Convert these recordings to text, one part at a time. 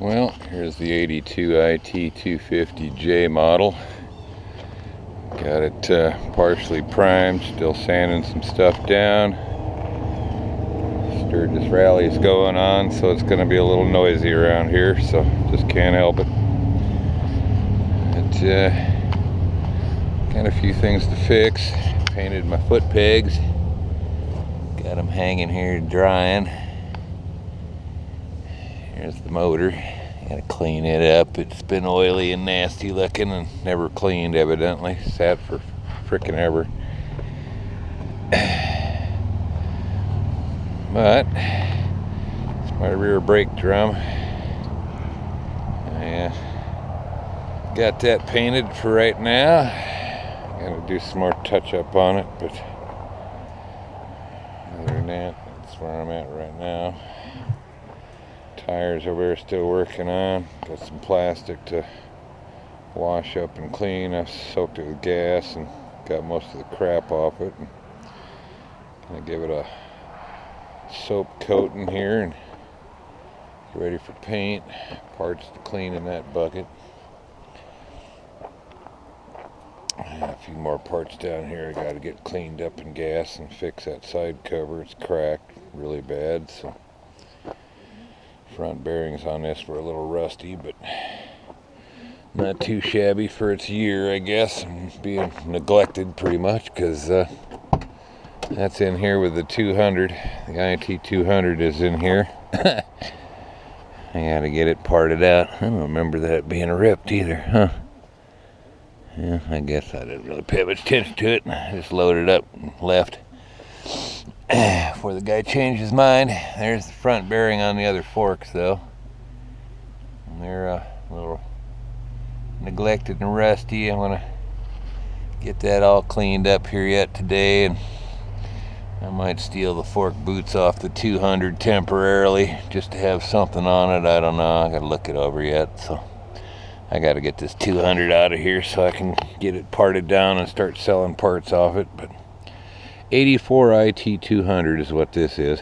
Well, here's the 82 IT250J model. Got it partially primed, still sanding some stuff down. Sturgis rally's going on, so it's going to be a little noisy around here, so just can't help it. Got a few things to fix. Painted my foot pegs. Got them hanging here drying. Here's the motor. Gotta clean it up. It's been oily and nasty looking and never cleaned, evidently. Sat for frickin' ever. But it's my rear brake drum. I got that painted for right now. Gotta do some more touch up on it, but other than that, that's where I'm at right now. Tires over there still working on. Got some plastic to wash up and clean. I soaked it with gas and got most of the crap off it. Gonna give it a soap coat in here and get ready for paint. Parts to clean in that bucket. A few more parts down here I gotta get cleaned up in gas and fix that side cover. It's cracked really bad, so front bearings on this were a little rusty, but not too shabby for its year, I guess, and being neglected pretty much, because that's in here with the 200. The IT200 is in here. I gotta get it parted out. I don't remember that being ripped either, huh? Yeah, I guess I didn't really pay much attention to it. I just loaded it up and left. Before the guy changed his mind. There's the front bearing on the other forks, though. And they're a little neglected and rusty. I want to get that all cleaned up here yet today, and I might steal the fork boots off the 200 temporarily just to have something on it. I don't know. I got to look it over yet, so I got to get this 200 out of here so I can get it parted down and start selling parts off it. But 84 IT200 is what this is,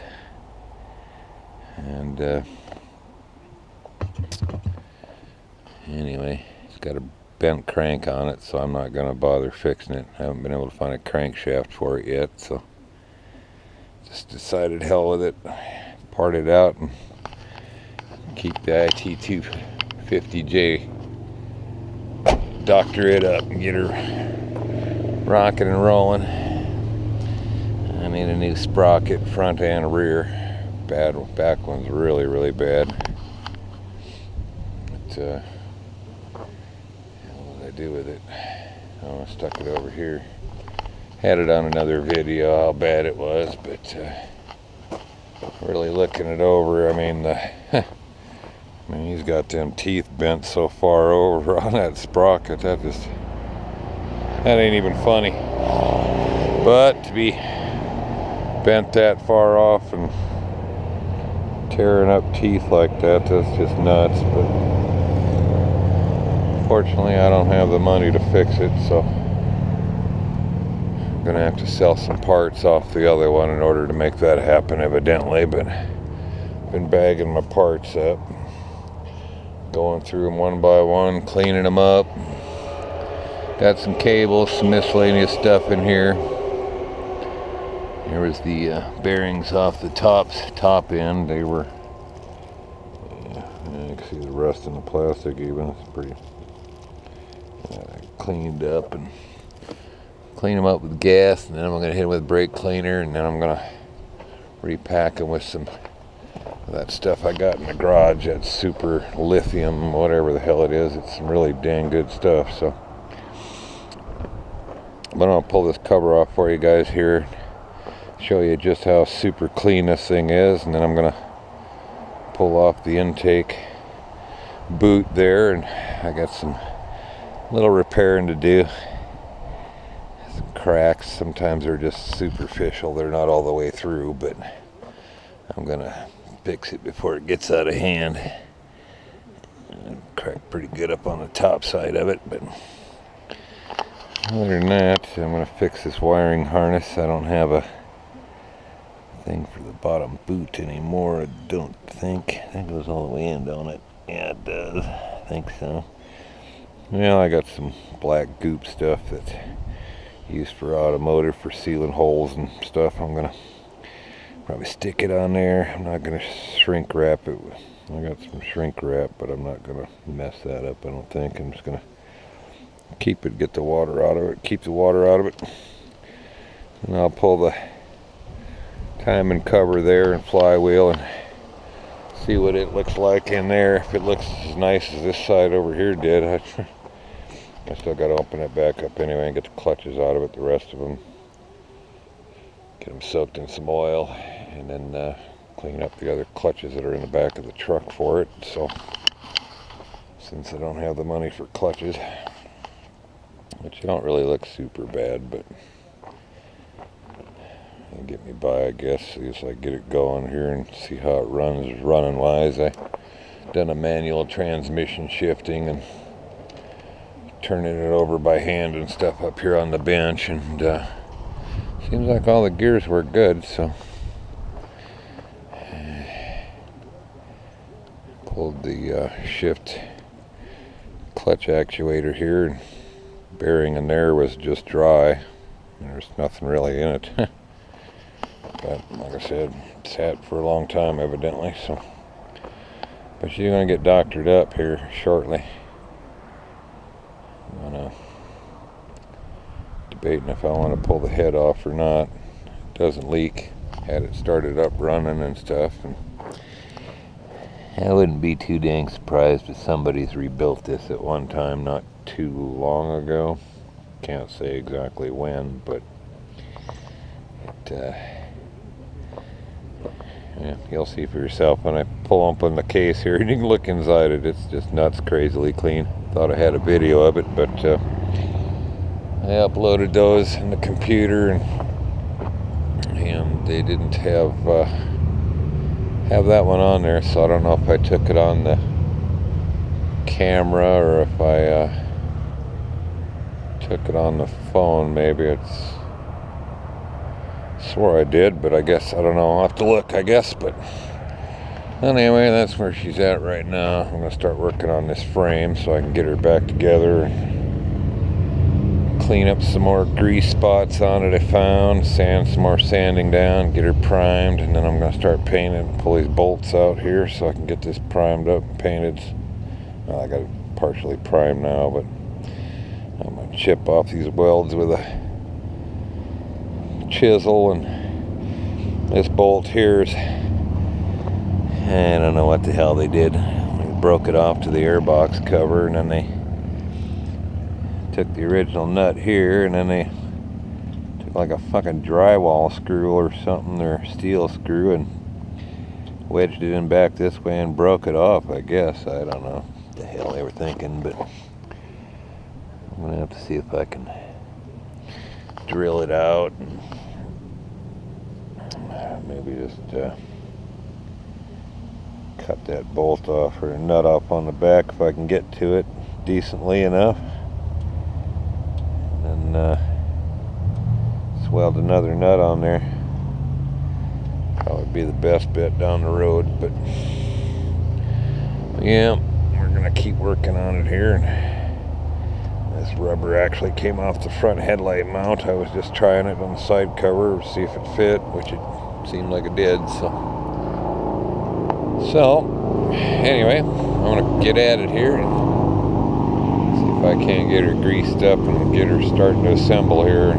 and anyway, it's got a bent crank on it, so I'm not gonna bother fixing it. I haven't been able to find a crankshaft for it yet, so just decided hell with it, part it out and keep the IT250J, doctor it up and get her rocking and rolling. I need a new sprocket, front and rear. Back one's really, really bad. But, what did I do with it? Oh, I stuck it over here. Had it on another video how bad it was, but really looking it over, I mean, he's got them teeth bent so far over on that sprocket. That ain't even funny. But to be bent that far off and tearing up teeth like that, that's just nuts. But fortunately I don't have the money to fix it, so I'm gonna have to sell some parts off the other one in order to make that happen, evidently. But been bagging my parts up, going through them one by one, cleaning them up. Got some cables, some miscellaneous stuff in here. There was the bearings off the top end. They were, you can see the rust in the plastic even. It's pretty cleaned up, and clean them up with gas, and then I'm going to hit them with brake cleaner, and then I'm going to repack them with some of that stuff I got in the garage, that super lithium, whatever the hell it is. It's some really dang good stuff. So I'm going to pull this cover off for you guys here, show you just how super clean this thing is, and then I'm gonna pull off the intake boot there, and I got some little repairing to do. Some cracks, sometimes they're just superficial, they're not all the way through, but I'm gonna fix it before it gets out of hand. Cracked pretty good up on the top side of it, but other than that, I'm gonna fix this wiring harness. I don't have a thing for the bottom boot anymore, I don't think. That goes all the way in, don't it? Yeah, it does. I think so. Well, I got some black goop stuff that's used for automotive for sealing holes and stuff. I'm gonna probably stick it on there. I'm not gonna shrink wrap it. I got some shrink wrap, but I'm not gonna mess that up, I don't think. I'm just gonna keep it, get the water out of it, keep the water out of it. And I'll pull the timing cover there and flywheel and see what it looks like in there. If it looks as nice as this side over here did, I still got to open it back up anyway and get the clutches out of it, the rest of them. Get them soaked in some oil and then clean up the other clutches that are in the back of the truck for it. So, since I don't have the money for clutches, which don't really look super bad, but it'll get me by, I guess. I guess I get it going here and see how it runs running wise. I done a manual transmission shifting and turning it over by hand and stuff up here on the bench, and seems like all the gears were good, so pulled the shift clutch actuator here, and bearing in there was just dry. There's nothing really in it. But like I said, it's sat for a long time evidently, so. But she's gonna get doctored up here shortly. I'm debating if I want to pull the head off or not. It doesn't leak. Had it started up running and stuff, and I wouldn't be too dang surprised if somebody's rebuilt this at one time not too long ago. Can't say exactly when, but it, yeah, you'll see for yourself when I pull open the case here, and you can look inside it. It's just nuts, crazily clean. Thought I had a video of it, but I uploaded those in the computer, and they didn't have that one on there, so I don't know if I took it on the camera or if I took it on the phone. Maybe swore I did, but I guess, I don't know, I'll have to look, I guess. But anyway, that's where she's at right now. I'm gonna start working on this frame so I can get her back together and clean up some more grease spots on it I found, sand some more sanding down, get her primed, and then I'm gonna start painting, pull these bolts out here so I can get this primed up and painted. Well, I got it partially primed now, but I'm gonna chip off these welds with a chisel, and this bolt here's, I don't know what the hell they did. They broke it off to the airbox cover, and then they took the original nut here, and then they took like a fucking drywall screw or something, or steel screw, and wedged it in back this way and broke it off, I guess. I don't know what the hell they were thinking, but I'm gonna have to see if I can drill it out and maybe just cut that bolt off or nut off on the back if I can get to it decently enough, and then just weld another nut on there. Probably be the best bet down the road, but yeah, we're gonna keep working on it here. And this rubber actually came off the front headlight mount. I was just trying it on the side cover to see if it fit, which it seemed like it did. So anyway, I'm gonna get at it here and see if I can't get her greased up and get her starting to assemble here.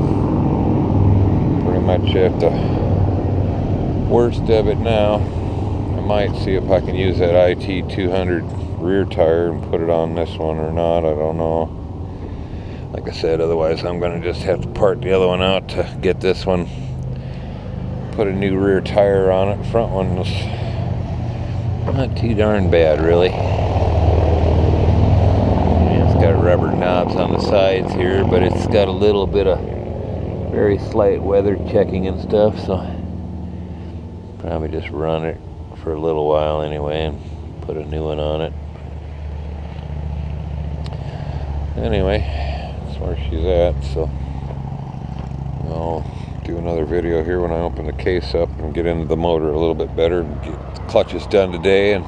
Pretty much at the worst of it now. I might see if I can use that IT200 rear tire and put it on this one or not. I don't know. Like I said, otherwise I'm going to just have to part the other one out to get this one, put a new rear tire on it. Front one was not too darn bad, really. It's got rubber knobs on the sides here, but it's got a little bit of very slight weather checking and stuff, so probably just run it for a little while anyway and put a new one on it. Anyway, where she's at, so I'll do another video here when I open the case up and get into the motor a little bit better and get the clutches done today and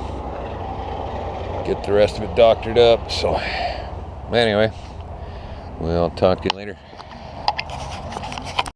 get the rest of it doctored up. So anyway, we'll talk to you later.